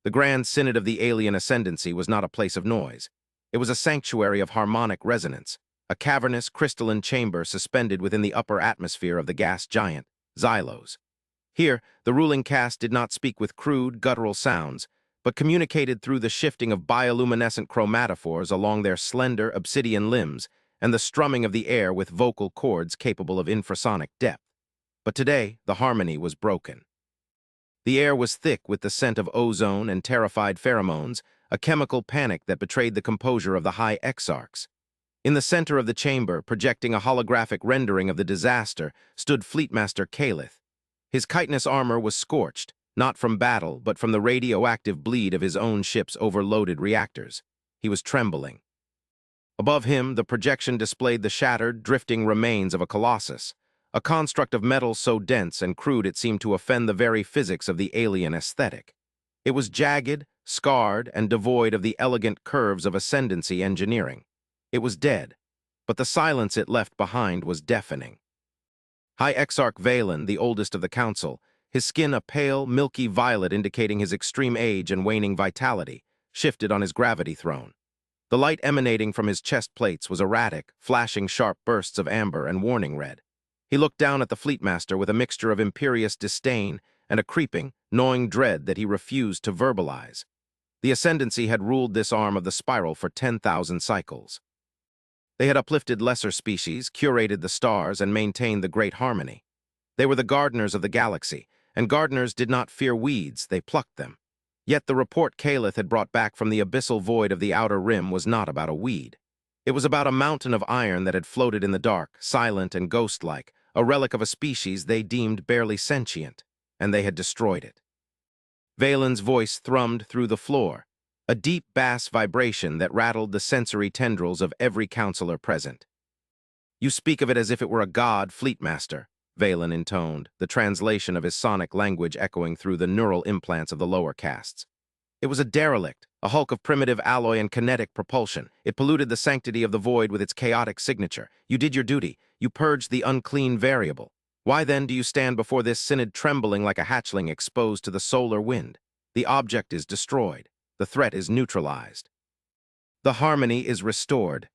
The grand synod of the alien ascendancy was not a place of noise. It was a sanctuary of harmonic resonance, a cavernous crystalline chamber suspended within the upper atmosphere of the gas giant, Xylos. Here, the ruling caste did not speak with crude, guttural sounds, but communicated through the shifting of bioluminescent chromatophores along their slender, obsidian limbs and the strumming of the air with vocal cords capable of infrasonic depth. But today, the harmony was broken. The air was thick with the scent of ozone and terrified pheromones, a chemical panic that betrayed the composure of the high exarchs. In the center of the chamber, projecting a holographic rendering of the disaster, stood Fleetmaster Calith. His chitinous armor was scorched, not from battle, but from the radioactive bleed of his own ship's overloaded reactors. He was trembling. Above him, the projection displayed the shattered, drifting remains of a colossus, a construct of metal so dense and crude it seemed to offend the very physics of the alien aesthetic. It was jagged, scarred, and devoid of the elegant curves of ascendancy engineering. It was dead, but the silence it left behind was deafening. High Exarch Valen, the oldest of the council, his skin a pale, milky violet indicating his extreme age and waning vitality, shifted on his gravity throne. The light emanating from his chest plates was erratic, flashing sharp bursts of amber and warning red. He looked down at the Fleetmaster with a mixture of imperious disdain and a creeping, gnawing dread that he refused to verbalize. The ascendancy had ruled this arm of the spiral for 10,000 cycles. They had uplifted lesser species, curated the stars, and maintained the great harmony. They were the gardeners of the galaxy, and gardeners did not fear weeds, they plucked them. Yet the report Calith had brought back from the abyssal void of the outer rim was not about a weed. It was about a mountain of iron that had floated in the dark, silent and ghost-like, a relic of a species they deemed barely sentient, and they had destroyed it. Valen's voice thrummed through the floor, a deep bass vibration that rattled the sensory tendrils of every counselor present. "You speak of it as if it were a god, Fleetmaster," Valen intoned, the translation of his sonic language echoing through the neural implants of the lower castes. "It was a derelict, a hulk of primitive alloy and kinetic propulsion. It polluted the sanctity of the void with its chaotic signature. You did your duty. You purged the unclean variable. Why then do you stand before this synod trembling like a hatchling exposed to the solar wind? The object is destroyed. The threat is neutralized. The harmony is restored."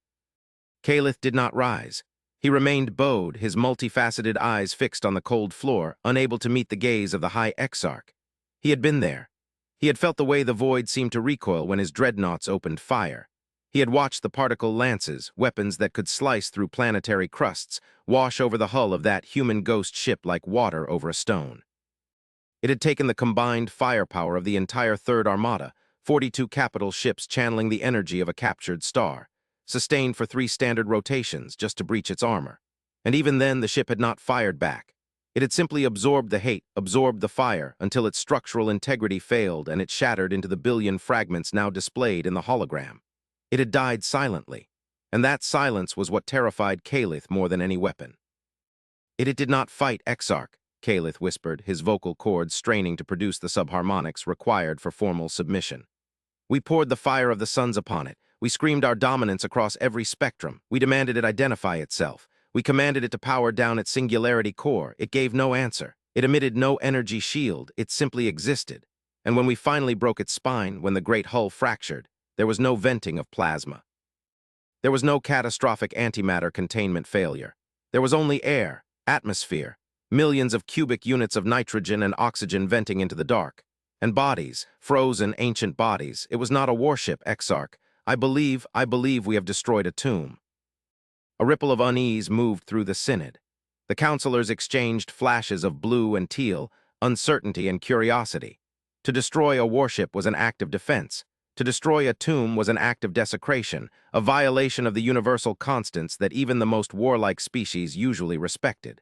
Calith did not rise. He remained bowed, his multifaceted eyes fixed on the cold floor, unable to meet the gaze of the High Exarch. He had been there. He had felt the way the void seemed to recoil when his dreadnoughts opened fire. He had watched the particle lances, weapons that could slice through planetary crusts, wash over the hull of that human ghost ship like water over a stone. It had taken the combined firepower of the entire Third Armada, 42 capital ships channeling the energy of a captured star, sustained for 3 standard rotations just to breach its armor. And even then, the ship had not fired back. It had simply absorbed the hate, absorbed the fire, until its structural integrity failed and it shattered into the billion fragments now displayed in the hologram. It had died silently, and that silence was what terrified Calith more than any weapon. It did not fight Exarch," Calith whispered, his vocal cords straining to produce the subharmonics required for formal submission. "We poured the fire of the suns upon it. We screamed our dominance across every spectrum. We demanded it identify itself. We commanded it to power down its singularity core. It gave no answer. It emitted no energy shield. It simply existed. And when we finally broke its spine, when the great hull fractured, there was no venting of plasma. There was no catastrophic antimatter containment failure. There was only air, atmosphere, millions of cubic units of nitrogen and oxygen venting into the dark. And bodies, frozen ancient bodies. It was not a warship, Exarch. I believe we have destroyed a tomb." A ripple of unease moved through the synod. The counselors exchanged flashes of blue and teal, uncertainty and curiosity. To destroy a warship was an act of defense. To destroy a tomb was an act of desecration, a violation of the universal constants that even the most warlike species usually respected.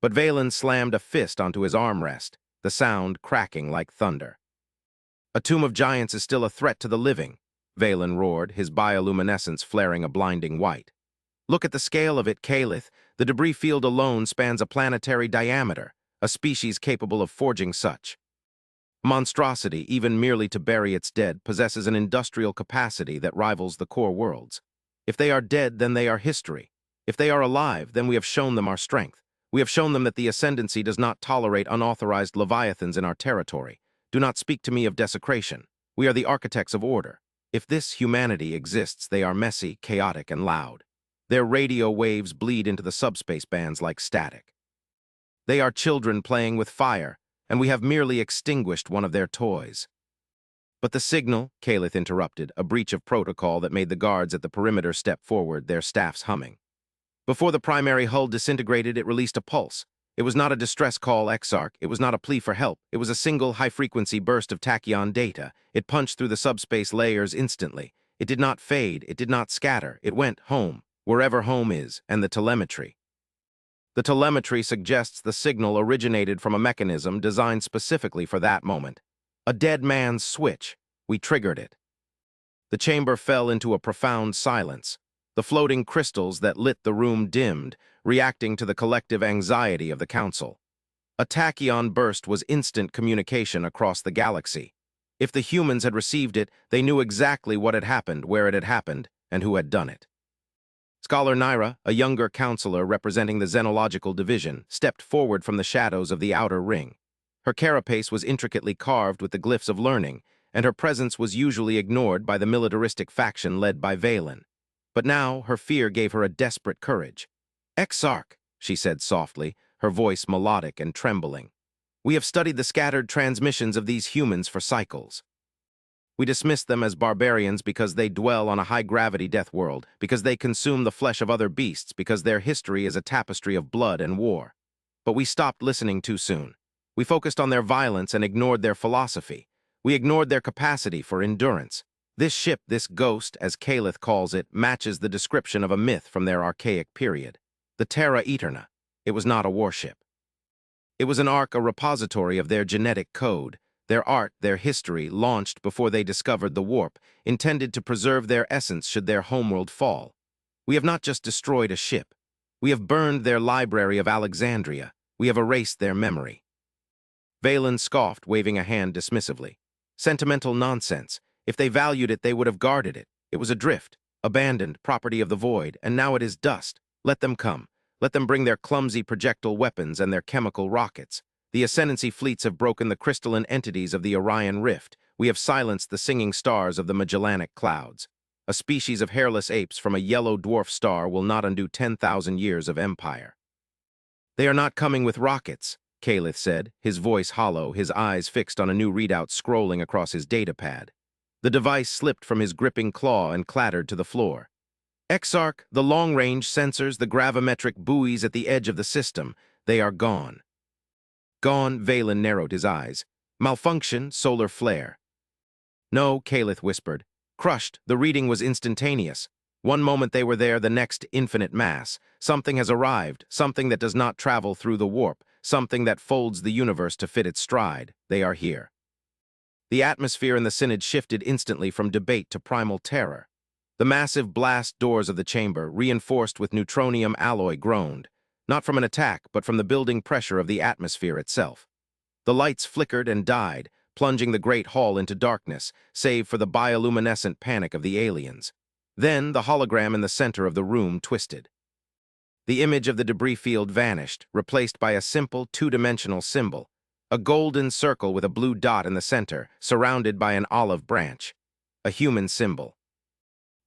But Valen slammed a fist onto his armrest, the sound cracking like thunder. "A tomb of giants is still a threat to the living," Valen roared, his bioluminescence flaring a blinding white. "Look at the scale of it, Calith. The debris field alone spans a planetary diameter, a species capable of forging such. Monstrosity, even merely to bury its dead, possesses an industrial capacity that rivals the core worlds. If they are dead, then they are history. If they are alive, then we have shown them our strength. We have shown them that the ascendancy does not tolerate unauthorized leviathans in our territory. Do not speak to me of desecration. We are the architects of order. If this humanity exists, they are messy, chaotic, and loud. Their radio waves bleed into the subspace bands like static. They are children playing with fire, and we have merely extinguished one of their toys. But the signal, Calith interrupted, a breach of protocol that made the guards at the perimeter step forward, their staffs humming. Before the primary hull disintegrated, it released a pulse. It was not a distress call, Exarch. It was not a plea for help. It was a single high-frequency burst of tachyon data. It punched through the subspace layers instantly. It did not fade. It did not scatter. It went home, wherever home is, and the telemetry. The telemetry suggests the signal originated from a mechanism designed specifically for that moment. A dead man's switch. We triggered it. The chamber fell into a profound silence. The floating crystals that lit the room dimmed, reacting to the collective anxiety of the council. A tachyon burst was instant communication across the galaxy. If the humans had received it, they knew exactly what had happened, where it had happened, and who had done it. Scholar Naira, a younger counselor representing the Xenological Division, stepped forward from the shadows of the outer ring. Her carapace was intricately carved with the glyphs of learning, and her presence was usually ignored by the militaristic faction led by Valen. But now her fear gave her a desperate courage. "Exarch," she said softly, her voice melodic and trembling. "We have studied the scattered transmissions of these humans for cycles. We dismiss them as barbarians because they dwell on a high-gravity death world, because they consume the flesh of other beasts, because their history is a tapestry of blood and war. But we stopped listening too soon. We focused on their violence and ignored their philosophy. We ignored their capacity for endurance. This ship, this ghost, as Calith calls it, matches the description of a myth from their archaic period. The Terra Eterna. It was not a warship. It was an ark, a repository of their genetic code, their art, their history, launched before they discovered the warp, intended to preserve their essence should their homeworld fall. We have not just destroyed a ship. We have burned their library of Alexandria. We have erased their memory." Valen scoffed, waving a hand dismissively. "Sentimental nonsense. If they valued it, they would have guarded it. It was adrift, abandoned, property of the void, and now it is dust. Let them come. Let them bring their clumsy projectile weapons and their chemical rockets. The Ascendancy fleets have broken the crystalline entities of the Orion Rift. We have silenced the singing stars of the Magellanic Clouds. A species of hairless apes from a yellow dwarf star will not undo 10,000 years of empire." "They are not coming with rockets," Calith said, his voice hollow, his eyes fixed on a new readout scrolling across his datapad. The device slipped from his gripping claw and clattered to the floor. "Exarch, the long-range sensors, the gravimetric buoys at the edge of the system, they are gone." "Gone," Valen narrowed his eyes. "Malfunction, solar flare." "No," Calith whispered. "Crushed, the reading was instantaneous. One moment they were there, the next infinite mass. Something has arrived, something that does not travel through the warp, something that folds the universe to fit its stride. They are here." The atmosphere in the synod shifted instantly from debate to primal terror. The massive blast doors of the chamber, reinforced with neutronium alloy, groaned, not from an attack, but from the building pressure of the atmosphere itself. The lights flickered and died, plunging the great hall into darkness, save for the bioluminescent panic of the aliens. Then the hologram in the center of the room twisted. The image of the debris field vanished, replaced by a simple two-dimensional symbol, a golden circle with a blue dot in the center, surrounded by an olive branch, a human symbol.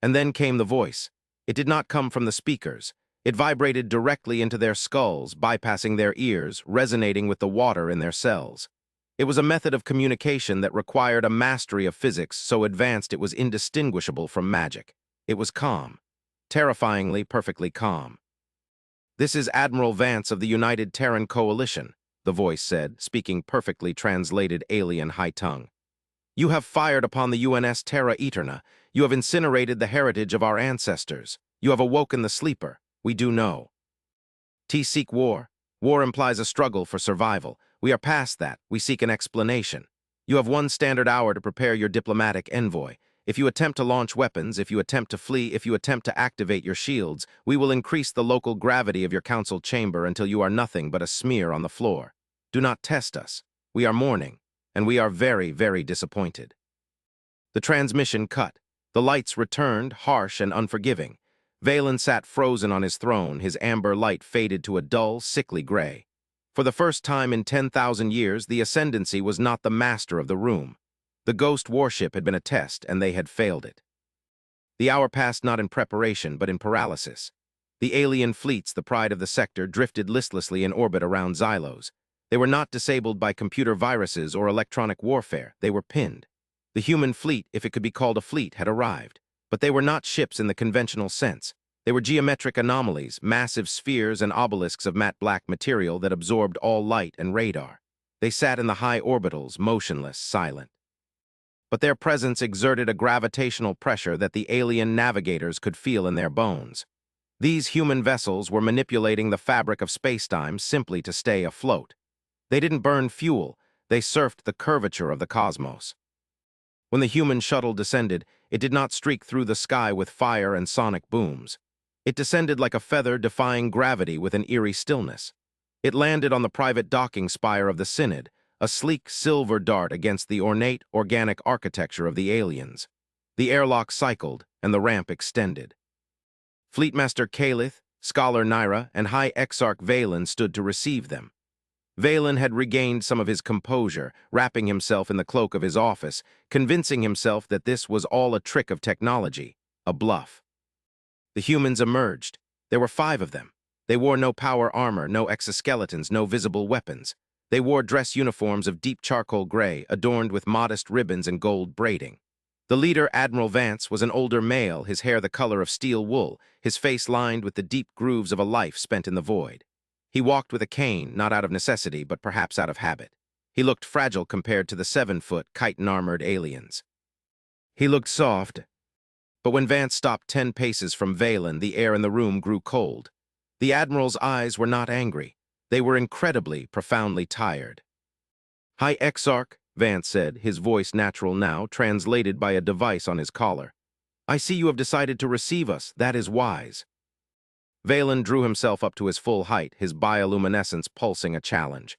And then came the voice. It did not come from the speakers. It vibrated directly into their skulls, bypassing their ears, resonating with the water in their cells. It was a method of communication that required a mastery of physics so advanced it was indistinguishable from magic. It was calm, terrifyingly perfectly calm. "This is Admiral Vance of the United Terran Coalition," the voice said, speaking perfectly translated alien high tongue. "You have fired upon the UNS Terra Eterna. You have incinerated the heritage of our ancestors. You have awoken the sleeper. We do know. T seek war. War implies a struggle for survival. We are past that. We seek an explanation. You have 1 standard hour to prepare your diplomatic envoy. If you attempt to launch weapons, if you attempt to flee, if you attempt to activate your shields, we will increase the local gravity of your council chamber until you are nothing but a smear on the floor. Do not test us. We are mourning, and we are very, very disappointed." The transmission cut. The lights returned, harsh and unforgiving. Valen sat frozen on his throne, his amber light faded to a dull, sickly gray. For the first time in 10,000 years, the Ascendancy was not the master of the room. The Ghost warship had been a test, and they had failed it. The hour passed not in preparation, but in paralysis. The alien fleets, the pride of the sector, drifted listlessly in orbit around Xylos. They were not disabled by computer viruses or electronic warfare. They were pinned. The human fleet, if it could be called a fleet, had arrived. But they were not ships in the conventional sense. They were geometric anomalies, massive spheres and obelisks of matte black material that absorbed all light and radar. They sat in the high orbitals, motionless, silent. But their presence exerted a gravitational pressure that the alien navigators could feel in their bones. These human vessels were manipulating the fabric of spacetime simply to stay afloat. They didn't burn fuel, they surfed the curvature of the cosmos. When the human shuttle descended, it did not streak through the sky with fire and sonic booms. It descended like a feather defying gravity with an eerie stillness. It landed on the private docking spire of the Synod, a sleek silver dart against the ornate, organic architecture of the aliens. The airlock cycled, and the ramp extended. Fleetmaster Calith, Scholar Naira, and High Exarch Valen stood to receive them. Valen had regained some of his composure, wrapping himself in the cloak of his office, convincing himself that this was all a trick of technology, a bluff. The humans emerged. There were 5 of them. They wore no power armor, no exoskeletons, no visible weapons. They wore dress uniforms of deep charcoal gray, adorned with modest ribbons and gold braiding. The leader, Admiral Vance, was an older male, his hair the color of steel wool, his face lined with the deep grooves of a life spent in the void. He walked with a cane, not out of necessity, but perhaps out of habit. He looked fragile compared to the 7-foot, chitin-armored aliens. He looked soft, but when Vance stopped 10 paces from Valen, the air in the room grew cold. The Admiral's eyes were not angry. They were incredibly, profoundly tired. "High Exarch," Vance said, his voice natural now, translated by a device on his collar. "I see you have decided to receive us. That is wise." Valen drew himself up to his full height, his bioluminescence pulsing a challenge.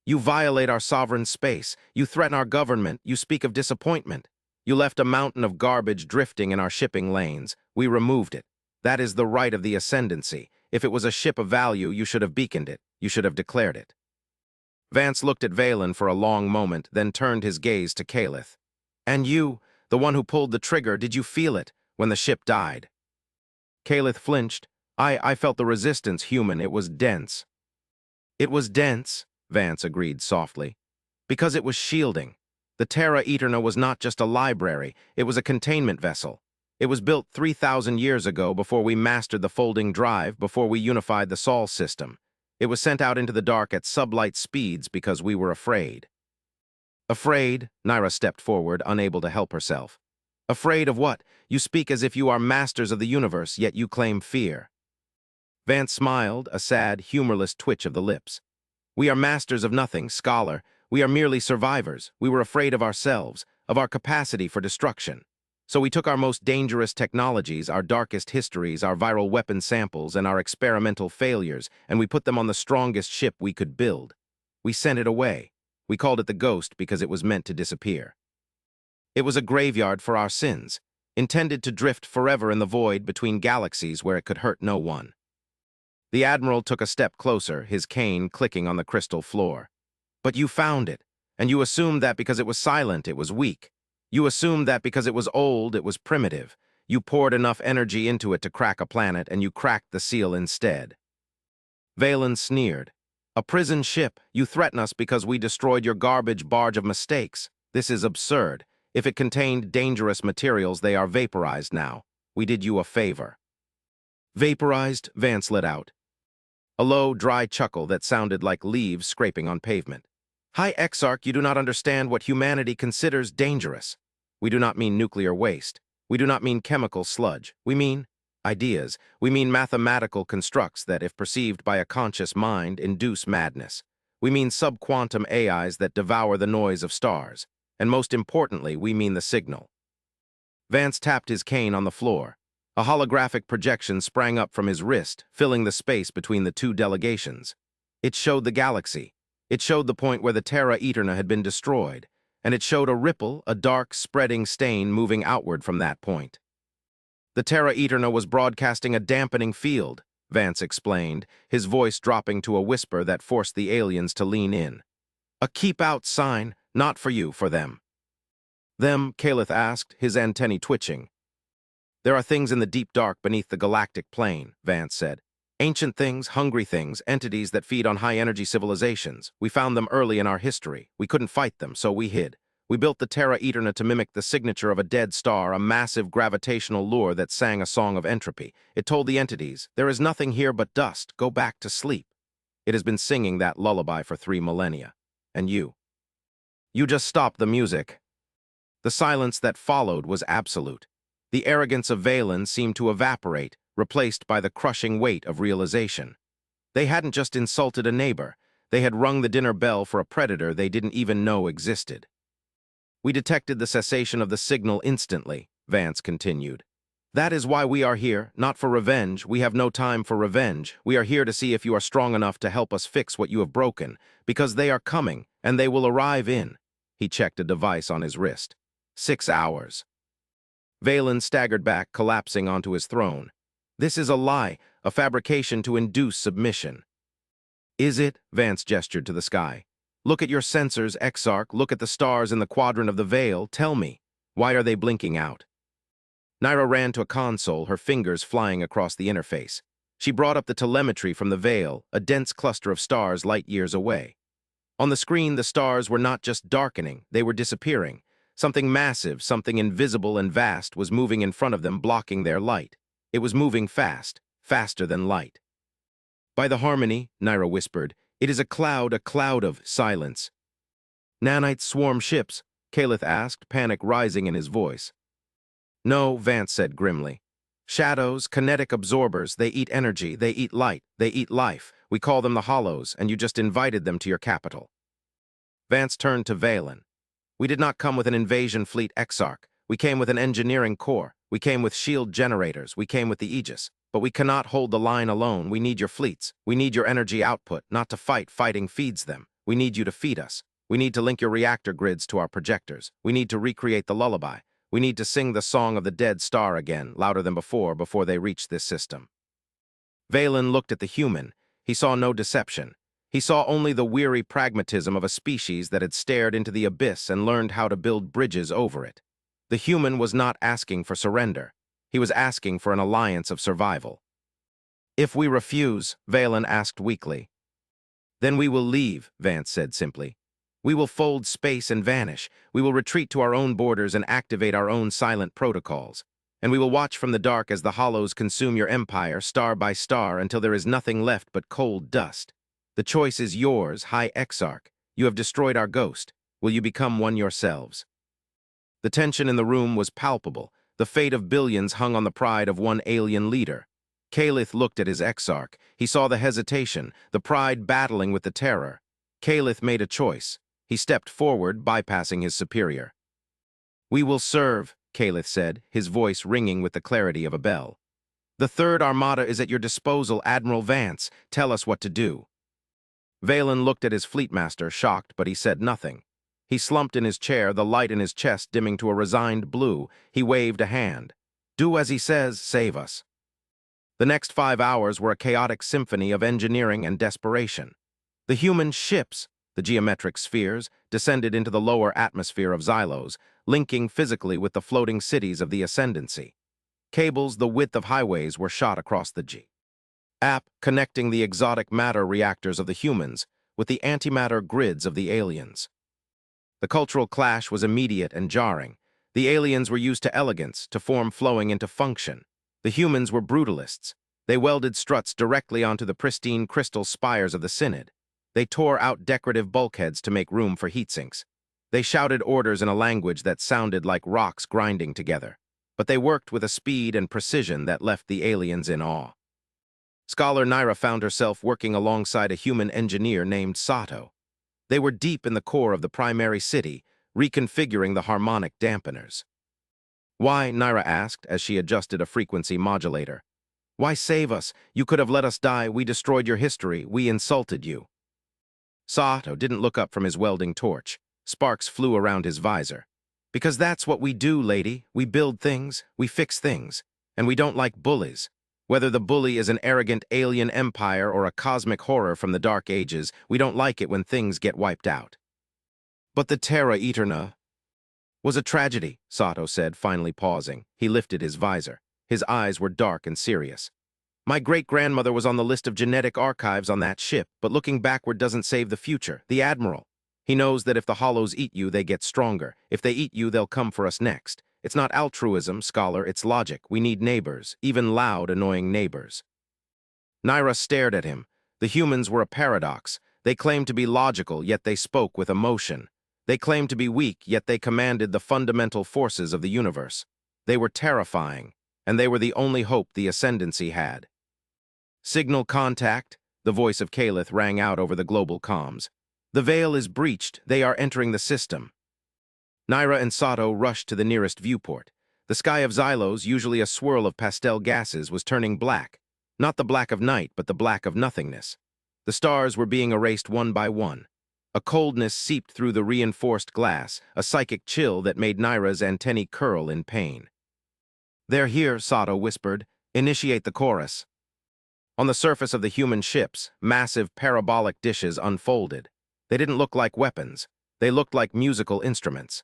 "You violate our sovereign space. You threaten our government. You speak of disappointment. You left a mountain of garbage drifting in our shipping lanes. We removed it. That is the right of the ascendancy. If it was a ship of value, you should have beaconed it. You should have declared it." Vance looked at Valen for a long moment, then turned his gaze to Calith. "And you, the one who pulled the trigger, did you feel it when the ship died?" Calith flinched. I felt the resistance human. It was dense." "It was dense," Vance agreed softly, "because it was shielding. The Terra Eterna was not just a library, it was a containment vessel. It was built 3,000 years ago, before we mastered the folding drive, before we unified the Sol system. It was sent out into the dark at sublight speeds because we were afraid." "Afraid?" Naira stepped forward, unable to help herself. "Afraid of what? You speak as if you are masters of the universe, yet you claim fear." Vance smiled, a sad, humorless twitch of the lips. "We are masters of nothing, Scholar. We are merely survivors. We were afraid of ourselves, of our capacity for destruction. So we took our most dangerous technologies, our darkest histories, our viral weapon samples, and our experimental failures, and we put them on the strongest ship we could build. We sent it away. We called it the Ghost because it was meant to disappear. It was a graveyard for our sins, intended to drift forever in the void between galaxies where it could hurt no one." The Admiral took a step closer, his cane clicking on the crystal floor. "But you found it, and you assumed that because it was silent, it was weak. You assumed that because it was old, it was primitive. You poured enough energy into it to crack a planet, and you cracked the seal instead." Valen sneered. "A prison ship. You threaten us because we destroyed your garbage barge of mistakes. This is absurd. If it contained dangerous materials, they are vaporized now. We did you a favor." "Vaporized?" Vance let out. A low, dry chuckle that sounded like leaves scraping on pavement. "High Exarch, you do not understand what humanity considers dangerous. We do not mean nuclear waste. We do not mean chemical sludge. We mean ideas. We mean mathematical constructs that, if perceived by a conscious mind, induce madness. We mean subquantum AIs that devour the noise of stars. And most importantly, we mean the signal." Vance tapped his cane on the floor. A holographic projection sprang up from his wrist, filling the space between the 2 delegations. It showed the galaxy. It showed the point where the Terra Eterna had been destroyed, and it showed a ripple, a dark, spreading stain moving outward from that point. "The Terra Eterna was broadcasting a dampening field," Vance explained, his voice dropping to a whisper that forced the aliens to lean in. "A keep-out sign, not for you, for them." Them, Caliph asked, his antennae twitching. There are things in the deep dark beneath the galactic plane, Vance said. Ancient things, hungry things, entities that feed on high-energy civilizations. We found them early in our history. We couldn't fight them, so we hid. We built the Terra Eterna to mimic the signature of a dead star, a massive gravitational lure that sang a song of entropy. It told the entities, there is nothing here but dust. Go back to sleep. It has been singing that lullaby for 3 millennia. And you? You just stopped the music. The silence that followed was absolute. The arrogance of Valen seemed to evaporate, replaced by the crushing weight of realization. They hadn't just insulted a neighbor. They had rung the dinner bell for a predator they didn't even know existed. We detected the cessation of the signal instantly, Vance continued. That is why we are here, not for revenge. We have no time for revenge. We are here to see if you are strong enough to help us fix what you have broken, because they are coming, and they will arrive in. He checked a device on his wrist. 6 hours. Valen staggered back, collapsing onto his throne. This is a lie, a fabrication to induce submission. Is it? Vance gestured to the sky. Look at your sensors, Exarch. Look at the stars in the quadrant of the veil. Tell me, why are they blinking out? Naira ran to a console, her fingers flying across the interface. She brought up the telemetry from the veil, a dense cluster of stars light years away. On the screen, the stars were not just darkening, they were disappearing. Something massive, something invisible and vast was moving in front of them, blocking their light. It was moving fast, faster than light. By the harmony, Naira whispered, it is a cloud of silence. Nanite swarm ships, Caliph asked, panic rising in his voice. No, Vance said grimly. Shadows, kinetic absorbers, they eat energy, they eat light, they eat life. We call them the Hollows, and you just invited them to your capital. Vance turned to Valen. We did not come with an invasion fleet Exarch. We came with an engineering corps. We came with shield generators. We came with the Aegis. But we cannot hold the line alone. We need your fleets. We need your energy output, not to fight. Fighting feeds them. We need you to feed us. We need to link your reactor grids to our projectors. We need to recreate the lullaby. We need to sing the song of the dead star again, louder than before they reach this system. Valen looked at the human. He saw no deception. He saw only the weary pragmatism of a species that had stared into the abyss and learned how to build bridges over it. The human was not asking for surrender. He was asking for an alliance of survival. If we refuse, Valen asked weakly. Then we will leave, Vance said simply. We will fold space and vanish. We will retreat to our own borders and activate our own silent protocols. And we will watch from the dark as the Hollows consume your empire, star by star, until there is nothing left but cold dust. The choice is yours, High Exarch. You have destroyed our ghost. Will you become one yourselves? The tension in the room was palpable. The fate of billions hung on the pride of one alien leader. Caliph looked at his Exarch. He saw the hesitation, the pride battling with the terror. Caliph made a choice. He stepped forward, bypassing his superior. We will serve, Caliph said, his voice ringing with the clarity of a bell. The Third Armada is at your disposal, Admiral Vance. Tell us what to do. Valen looked at his fleetmaster, shocked, but he said nothing. He slumped in his chair, the light in his chest dimming to a resigned blue. He waved a hand. Do as he says, save us. The next 5 hours were a chaotic symphony of engineering and desperation. The human ships, the geometric spheres, descended into the lower atmosphere of Xylos, linking physically with the floating cities of the Ascendancy. Cables the width of highways were shot across the App connecting the exotic matter reactors of the humans with the antimatter grids of the aliens. The cultural clash was immediate and jarring. The aliens were used to elegance, to form flowing into function. The humans were brutalists. They welded struts directly onto the pristine crystal spires of the Synod. They tore out decorative bulkheads to make room for heatsinks. They shouted orders in a language that sounded like rocks grinding together. But they worked with a speed and precision that left the aliens in awe. Scholar Naira found herself working alongside a human engineer named Sato. They were deep in the core of the primary city, reconfiguring the harmonic dampeners. Why, Naira asked as she adjusted a frequency modulator. Why save us? You could have let us die. We destroyed your history. We insulted you. Sato didn't look up from his welding torch. Sparks flew around his visor. Because that's what we do, lady. We build things, we fix things, and we don't like bullies. Whether the bully is an arrogant alien empire or a cosmic horror from the Dark Ages, we don't like it when things get wiped out. But the Terra Eterna. Was a tragedy, Sato said, finally pausing. He lifted his visor. His eyes were dark and serious. My great-grandmother was on the list of genetic archives on that ship, but looking backward doesn't save the future. The Admiral. He knows that if the Hollows eat you, they get stronger. If they eat you, they'll come for us next. It's not altruism, scholar, it's logic. We need neighbors, even loud, annoying neighbors. Naira stared at him. The humans were a paradox. They claimed to be logical, yet they spoke with emotion. They claimed to be weak, yet they commanded the fundamental forces of the universe. They were terrifying, and they were the only hope the Ascendancy had. Signal contact, the voice of Caliph rang out over the global comms. The veil is breached. They are entering the system. Naira and Sato rushed to the nearest viewport. The sky of Xylos, usually a swirl of pastel gases, was turning black. Not the black of night, but the black of nothingness. The stars were being erased one by one. A coldness seeped through the reinforced glass, a psychic chill that made Naira's antennae curl in pain. "They're here," Sato whispered. "Initiate the chorus." On the surface of the human ships, massive parabolic dishes unfolded. They didn't look like weapons. They looked like musical instruments.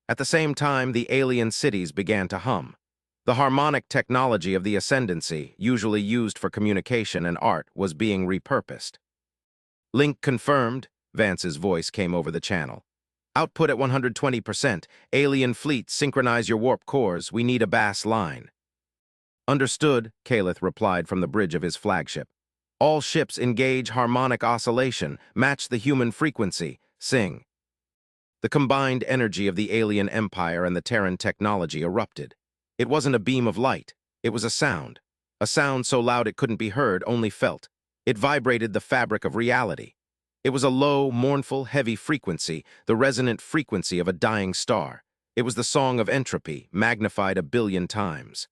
At the same time, the alien cities began to hum. The harmonic technology of the Ascendancy, usually used for communication and art, was being repurposed. "Link confirmed," Vance's voice came over the channel. "Output at 120%. Alien fleet, synchronize your warp cores. We need a bass line." "Understood," Caliph replied from the bridge of his flagship. "All ships engage harmonic oscillation. Match the human frequency. Sing." The combined energy of the alien empire and the Terran technology erupted. It wasn't a beam of light. It was a sound. A sound so loud it couldn't be heard, only felt. It vibrated the fabric of reality. It was a low, mournful, heavy frequency, the resonant frequency of a dying star. It was the song of entropy, magnified 1,000,000,000 times.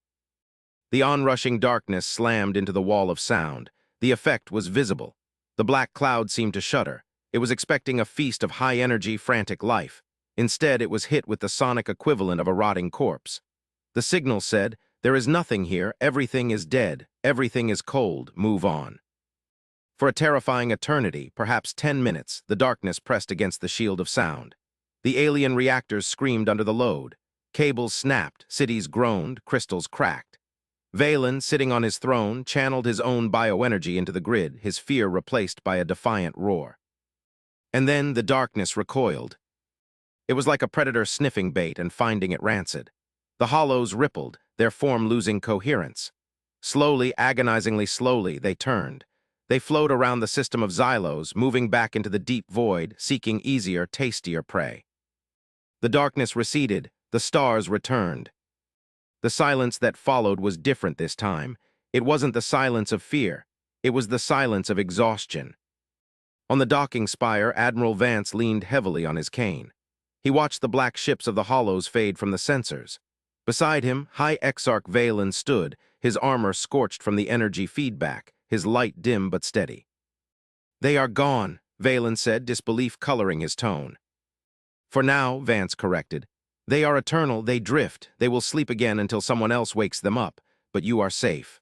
The onrushing darkness slammed into the wall of sound. The effect was visible. The black cloud seemed to shudder. It was expecting a feast of high-energy, frantic life. Instead, it was hit with the sonic equivalent of a rotting corpse. The signal said, "There is nothing here. Everything is dead. Everything is cold. Move on." For a terrifying eternity, perhaps 10 minutes, the darkness pressed against the shield of sound. The alien reactors screamed under the load. Cables snapped, cities groaned, crystals cracked. Valen, sitting on his throne, channeled his own bioenergy into the grid, his fear replaced by a defiant roar. And then the darkness recoiled. It was like a predator sniffing bait and finding it rancid. The hollows rippled, their form losing coherence. Slowly, agonizingly slowly, they turned. They flowed around the system of Xylos, moving back into the deep void, seeking easier, tastier prey. The darkness receded, the stars returned. The silence that followed was different this time. It wasn't the silence of fear. It was the silence of exhaustion. On the docking spire, Admiral Vance leaned heavily on his cane. He watched the black ships of the Hollows fade from the sensors. Beside him, High Exarch Valen stood, his armor scorched from the energy feedback, his light dim but steady. "They are gone," Valen said, disbelief coloring his tone. "For now," Vance corrected. "They are eternal, they drift, they will sleep again until someone else wakes them up, but you are safe."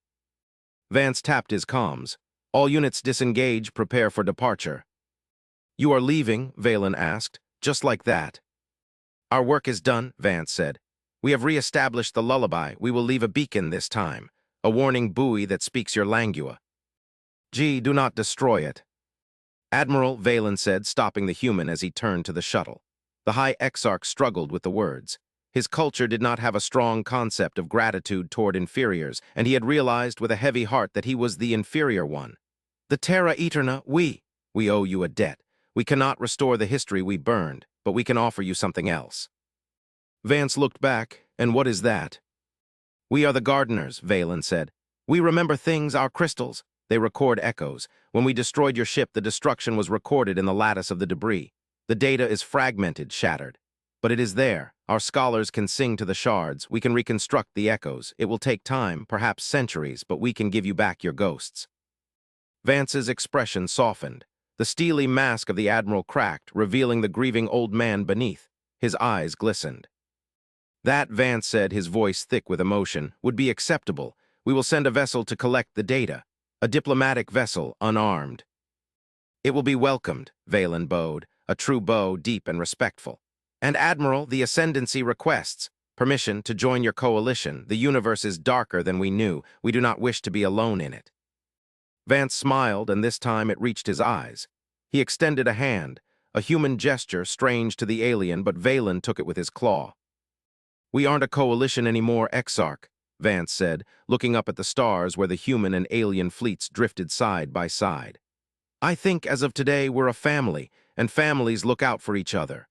Vance tapped his comms. "All units disengage, prepare for departure." "You are leaving?" Valen asked. "Just like that." "Our work is done," Vance said. "We have re-established the lullaby. We will leave a beacon this time, a warning buoy that speaks your langua. Do not destroy it." "Admiral," Valen said, stopping the human as he turned to the shuttle. The High Exarch struggled with the words. His culture did not have a strong concept of gratitude toward inferiors, and he had realized with a heavy heart that he was the inferior one. "The Terra Eterna, we owe you a debt. We cannot restore the history we burned, but we can offer you something else." Vance looked back. "And what is that?" "We are the gardeners," Valen said. "We remember things, our crystals. They record echoes. When we destroyed your ship, the destruction was recorded in the lattice of the debris. The data is fragmented, shattered. But it is there. Our scholars can sing to the shards. We can reconstruct the echoes. It will take time, perhaps centuries, but we can give you back your ghosts." Vance's expression softened. The steely mask of the Admiral cracked, revealing the grieving old man beneath. His eyes glistened. "That," Vance said, his voice thick with emotion, "would be acceptable. We will send a vessel to collect the data. A diplomatic vessel, unarmed." "It will be welcomed," Valen bowed, a true bow, deep and respectful. And Admiral, the Ascendancy requests permission to join your coalition. The universe is darker than we knew. We do not wish to be alone in it. Vance smiled, and this time it reached his eyes. He extended a hand, a human gesture strange to the alien, but Valen took it with his claw. We aren't a coalition anymore, Exarch, Vance said, looking up at the stars where the human and alien fleets drifted side by side. I think as of today we're a family, and families look out for each other.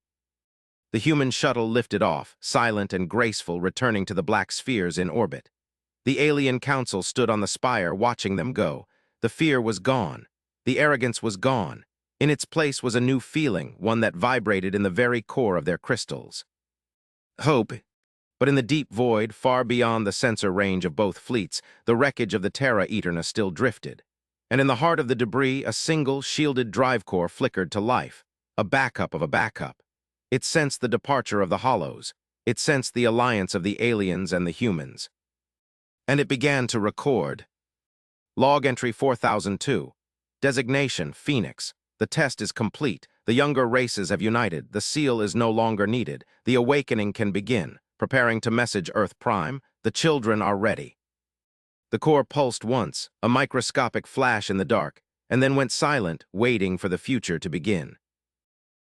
The human shuttle lifted off, silent and graceful, returning to the black spheres in orbit. The alien council stood on the spire, watching them go. The fear was gone. The arrogance was gone. In its place was a new feeling, one that vibrated in the very core of their crystals. Hope. But in the deep void, far beyond the sensor range of both fleets, the wreckage of the Terra Eterna still drifted. And in the heart of the debris, a single, shielded drive core flickered to life, a backup of a backup. It sensed the departure of the Hollows. It sensed the alliance of the aliens and the humans. And it began to record. Log entry 4002. Designation, Phoenix. The test is complete. The younger races have united. The seal is no longer needed. The awakening can begin. Preparing to message Earth Prime. The children are ready. The core pulsed once, a microscopic flash in the dark, and then went silent, waiting for the future to begin.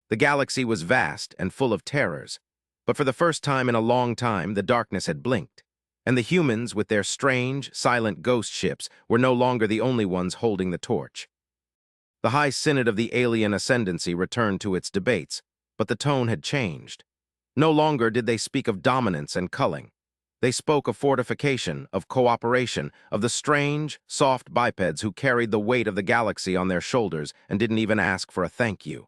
The galaxy was vast and full of terrors, but for the first time in a long time, the darkness had blinked, and the humans, with their strange, silent ghost ships, were no longer the only ones holding the torch. The High Synod of the Alien Ascendancy returned to its debates, but the tone had changed. No longer did they speak of dominance and culling. They spoke of fortification, of cooperation, of the strange, soft bipeds who carried the weight of the galaxy on their shoulders and didn't even ask for a thank you.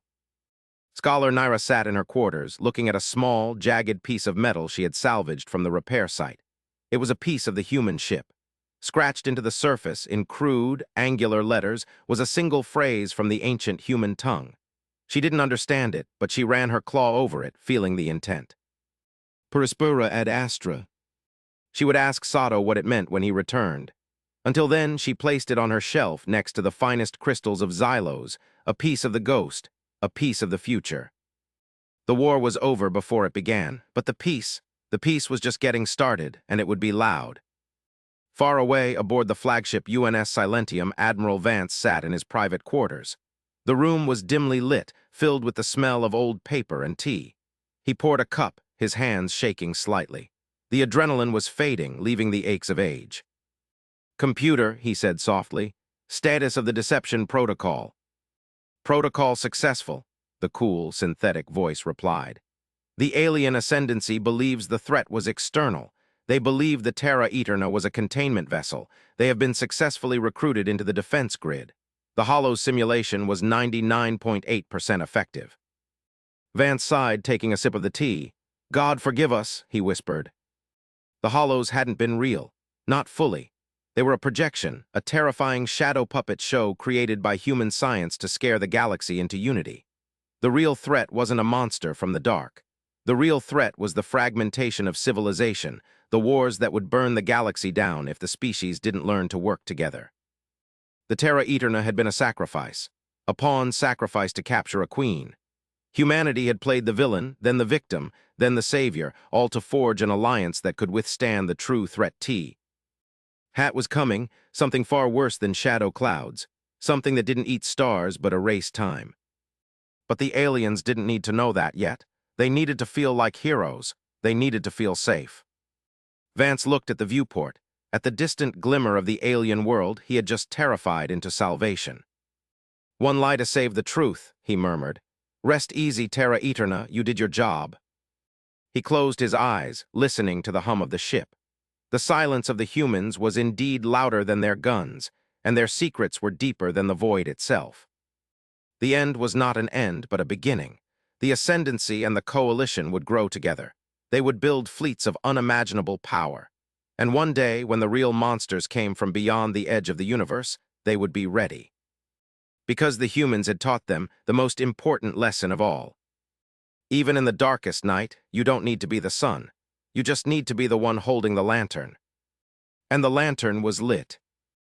Scholar Naira sat in her quarters, looking at a small, jagged piece of metal she had salvaged from the repair site. It was a piece of the human ship. Scratched into the surface, in crude, angular letters, was a single phrase from the ancient human tongue. She didn't understand it, but she ran her claw over it, feeling the intent. Perispura ad astra. She would ask Sato what it meant when he returned. Until then, she placed it on her shelf next to the finest crystals of Xylos, a piece of the ghost, a piece of the future. The war was over before it began, but the peace was just getting started, and it would be loud. Far away, aboard the flagship UNS Silentium, Admiral Vance sat in his private quarters. The room was dimly lit, filled with the smell of old paper and tea. He poured a cup, his hands shaking slightly. The adrenaline was fading, leaving the aches of age. Computer, he said softly. Status of the deception protocol. Protocol successful, the cool, synthetic voice replied. The alien ascendancy believes the threat was external. They believe the Terra Eterna was a containment vessel. They have been successfully recruited into the defense grid. The Hollow simulation was 99.8% effective. Vance sighed, taking a sip of the tea. God forgive us, he whispered. The Hollows hadn't been real. Not fully. They were a projection, a terrifying shadow puppet show created by human science to scare the galaxy into unity. The real threat wasn't a monster from the dark. The real threat was the fragmentation of civilization, the wars that would burn the galaxy down if the species didn't learn to work together. The Terra Eterna had been a sacrifice, a pawn sacrificed to capture a queen. Humanity had played the villain, then the victim, then the savior, all to forge an alliance that could withstand the true threat T. Hat was coming, something far worse than shadow clouds, something that didn't eat stars but erase time. But the aliens didn't need to know that yet. They needed to feel like heroes. They needed to feel safe. Vance looked at the viewport, at the distant glimmer of the alien world he had just terrified into salvation. One lie to save the truth, he murmured. Rest easy, Terra Eterna, you did your job. He closed his eyes, listening to the hum of the ship. The silence of the humans was indeed louder than their guns, and their secrets were deeper than the void itself. The end was not an end, but a beginning. The Ascendancy and the Coalition would grow together. They would build fleets of unimaginable power. And one day, when the real monsters came from beyond the edge of the universe, they would be ready. Because the humans had taught them the most important lesson of all. Even in the darkest night, you don't need to be the sun. You just need to be the one holding the lantern. And the lantern was lit.